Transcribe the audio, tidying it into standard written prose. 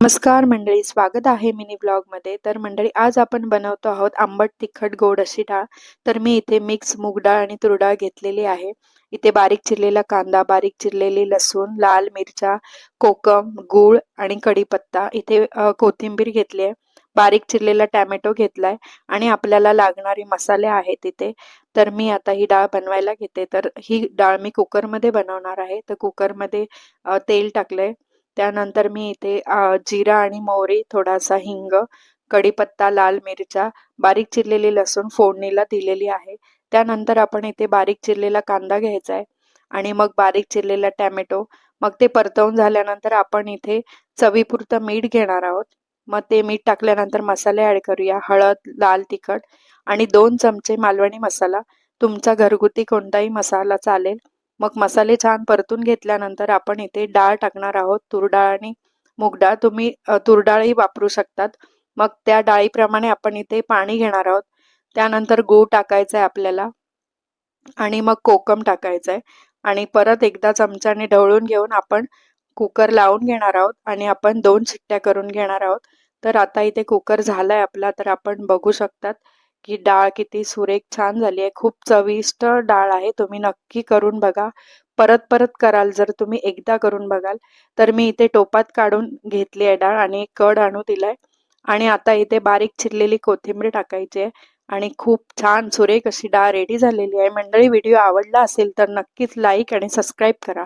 नमस्कार मंडळी, स्वागत आहे मिनी ब्लॉगमध्ये. तर मंडळी, आज आपण बनवतो आहोत आंबट तिखट गोड अशी डाळ. तर मी इथे मिक्स मूग डाळ आणि तूर डाळ घेतलेली आहे. इथे बारीक चिरलेला कांदा, बारीक चिरलेली लसूण, लाल मिरच्या, कोकम, गूळ आणि कढीपत्ता, इथे कोथिंबीर घेतली आहे, बारीक चिरलेला टॅमॅटो घेतलाय आणि आपल्याला लागणारे मसाले आहेत इथे. तर मी आता ही डाळ बनवायला घेते. तर ही डाळ मी कुकरमध्ये बनवणार आहे. तर कुकरमध्ये तेल टाकलंय. त्यानंतर मी इथे जिरा आणि मोहरी, थोडासा हिंग, कढीपत्ता, लाल मिरच्या, बारीक चिरलेली लसूण फोडणीला दिलेली आहे. त्यानंतर आपण इथे बारीक चिरलेला कांदा घ्यायचा आहे आणि मग बारीक चिरलेला टॅमॅटो. मग ते परतवून झाल्यानंतर आपण इथे चवीपुरतं मीठ घेणार आहोत. मग ते मीठ टाकल्यानंतर मसाले ॲड करूया. हळद, लाल तिखट आणि 2 चमचे मालवणी मसाला. तुमचा घरगुती कोणताही मसाला चालेल. मग मसाले छान परतून घेतल्यानंतर आपण इथे डाळ टाकणार आहोत. तूर डाळ आणि मूग डाळ. तुम्ही तूर डाळही वापरू शकतात. मग त्या डाळीप्रमाणे आपण इथे पाणी घेणार आहोत. त्यानंतर गूळ टाकायचा आहे आपल्याला आणि मग कोकम टाकायचं आहे आणि परत एकदा चमच्याने ढवळून घेऊन आपण कुकर लावून घेणार आहोत आणि आपण 2 शिट्ट्या करून घेणार आहोत. तर आता इथे कुकर झालाय आपला. तर आपण बघू शकतात की डाळ किती सुरेख छान झाली आहे. खूप चविष्ट डाळ आहे. तुम्ही नक्की करून बघा. परत परत कराल जर तुम्ही एकदा करून बघाल. तर मी इथे टोपात काढून घेतली आहे डाळ आणि कड आणू दिलाय आणि आता इथे बारीक चिरलेली कोथिंबीर टाकायची आहे आणि खूप छान सुरेख अशी डाळ रेडी झालेली आहे. मंडळी, व्हिडिओ आवडला असेल तर नक्कीच लाईक आणि सबस्क्राईब करा.